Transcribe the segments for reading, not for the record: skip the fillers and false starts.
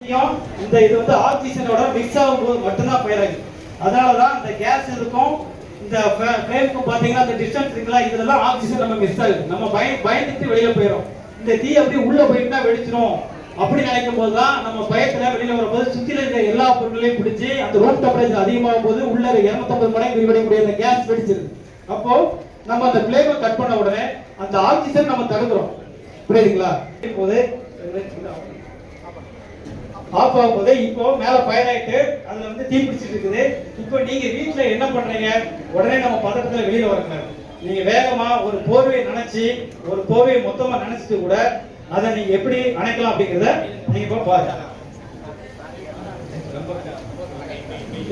இந்த இது வந்து ஆக்சிஜனோட மிக்ஸ் ஆகும்போது மட்டும்தான் ஃபயர் ஆகுது. அதனால தான் இந்த கேஸ் இருக்கும் இந்த ஃப்ளேமுக்கும் பார்த்தீங்கன்னா அந்த டிஸ்டன்ஸ் இருக்குல்ல, இதெல்லாம் ஆக்சிஜன் நம்ம மிஸ் ஆகுது. நம்ம பயந்துட்டு வெளியில போயிடும். இந்த தீ அப்படியே உள்ள போயிட்டா வெடிச்சிடும் அப்படி நினைக்கும் போது தான் நம்ம பயத்துல வெளியில வரும்போது சுற்றில இருக்க எல்லா பொருட்களையும் பிடிச்சி அந்த ரூம் டெம்பரேச்சர் அதிகமாகும் போது உள்ள 250 மடங்கு விரிவடையக்கூடிய அந்த கேஸ் வெடிச்சிருது. அப்போ நம்ம அந்த ஃப்ளேமை கட் பண்ண உடனே அந்த ஆக்சிஜன் நம்ம தடுக்கிறோம். புரியுதுங்களா? இப்போது ஆஃப் ஆகும்போது இப்போ மேல ஃபயர் ஆயிட்டு அதுல வந்து தீ பிடிச்சிட்டு இருக்குது. இப்போ நீங்க வீட்டுல என்ன பண்றீங்க? உடனே நம்ம பதட்டத்துல வெளியில வரக்கூடாது. நீங்க வேகமா ஒரு போர்வையை நினைச்சு ஒரு போர்வையை மொத்தமா நினைச்சிட்டு கூட அதை நீங்க எப்படி அணைக்கலாம் அப்படிங்கறத நீங்க இப்போ பாருங்க.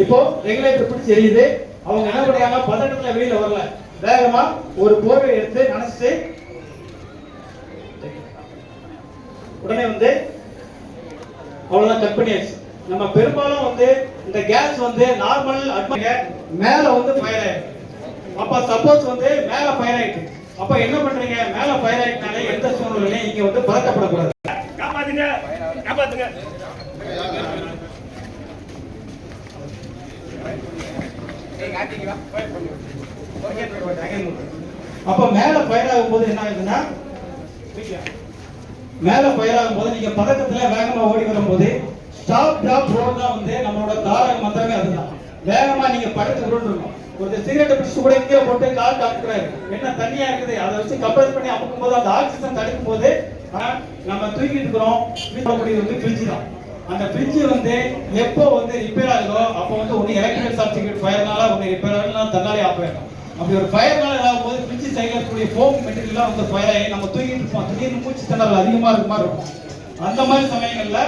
இப்போ ரெகுலேட்டர் பிடிச்சி எரியுது. அவங்க என்ன பண்றாங்க? பதட்டத்துல வெளியில வரல, வேகமா ஒரு போர்வை எடுத்து நினைச்சிட்டு உடனே வந்து அவ்வளவுதான், கட் பண்ணியாச்சு. நம்ம பெரும்பாலும் வந்து இந்த கேஸ் வந்து நார்மல் மேல வந்து ஃபயர் ஆயிடும். அப்ப சப்போஸ் வந்து மேல ஃபயர் ஆயிட்டு அப்ப என்ன பண்றீங்க? மேல ஃபயர் ஆயிட்டனால எந்த சூழ்நிலையிலும் இங்க வந்து பதட்டப்படக்கூடாது. காப்பாத்துங்க காப்பாத்துங்க. அப்ப மேல ஃபயர் ஆகும்போது என்ன ஆகுதுன்னா, மேல ஃபயர் ஆகும்போது நீங்க பதக்கத்துல வேகமா ஓடி வரும்போது ஸ்டாப் டிராப் ரோல் தான் வந்து நம்மளோட தாரக மந்திரமே. அதுதான் வேகமா நீங்க படுத்து உருண்டணும். ஒரு சிகரெட் பிடிச்சு கூட இங்கே போட்டு கால் டாக்டர் என்ன தண்ணியா இருக்குது அதை வச்சு கம்பேர் பண்ணி அமுக்கும் போது அந்த ஆக்சிஜன் தடுக்கும் போது நம்ம தூக்கிட்டு இருக்கிறோம். வந்து ஃப்ரிட்ஜ் தான். அந்த ஃப்ரிட்ஜ் வந்து எப்போ வந்து ரிப்பேர் ஆகுதோ அப்போ வந்து ஒன்று எலக்ட்ரிக்கல் சர்க்யூட் ஃபயர்னால ஒன்று ரிப்பேர் ஆகலாம், தன்னாலே ஆஃப் ஆகிடும். அப்படி ஒரு ஃபயர்னால ஆகும்போது ஃப்ரிட்ஜ் சைடில் இருக்கக்கூடிய ஃபோம் மெட்டீரியல்லாம் வந்து ஃபயர் ஆகி நம்ம தூக்கிட்டு இருப்போம். திடீர்னு மூச்சு திணறல் அதிகமாக இருக்க மாதிரி இருக்கும். அந்த மாதிரி சமயங்கள்ல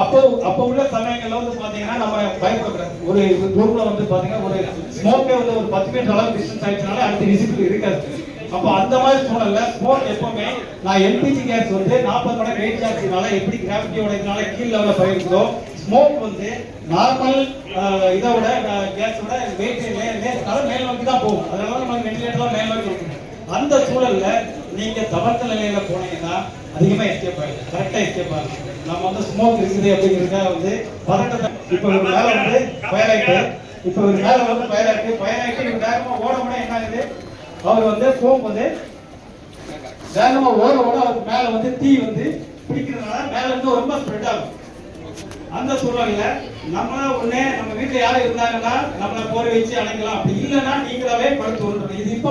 அப்போ உள்ள சமயங்கள்ல வந்து பாத்தீங்கன்னா நம்ம பயப்படக்கூடாது. ஒரு ரூம்ல வந்து பாத்தீங்கன்னா ஒரு ஸ்மோக்கே வந்து ஒரு 10 மீட்டர் அளவு டிஸ்டன்ஸ் ஆயிடுச்சுனால அடுத்த விசிபிள் இருக்காது. அப்போ அந்த மாதிரி சூழல்ல ஸ்மோக் எப்பவுமே நான் எல்பிஜி கேஸ் வந்து 40 மடங்கு வெயிட் ஜாஸ்தினால எப்படி கிராவிட்டியோட இதனால கீழ் லெவல்ல போயிருக்கோ, ஸ்மோக் வந்து நார்மல் இதோட கேஸோட வெயிட் மேல் நோக்கி தான் போகும். அதனால நமக்கு வெண்டிலேட்டர்லாம் மேல் நோக்கி இருக்கும். அந்த சூழல்ல நீங்க தவறுதல் நிலையில போனீங்கன்னா அதிகமா எஸ்கேப் ஆயிடும். கரெக்டா எஸ்கேப் ஆகும். நம்ம வந்து ஸ்மோக் இருக்குது அப்படிங்கிறத வந்து பதட்டத்தை இப்போ ஒரு மேல வந்து ஃபயர் ஆயிட்டு இவர் வேகமா ஓட என்ன ஆகுது? அவர் வந்து போகும்போது வேகமா ஓட அவருக்கு மேல வந்து தீ வந்து பிடிக்கிறதுனால மேல இருந்து ரொம்ப ஸ்ப்ரெட் ஆகும். அந்த சூழ்நிலையில நம்ம ஒண்ணு நம்ம வீட்டுல யாரும் இருந்தாங்கன்னா நம்மள போற வச்சு அணைக்கலாம். அப்படி இல்லைன்னா நீங்களாவே படுத்து விடணும். இது இப்போ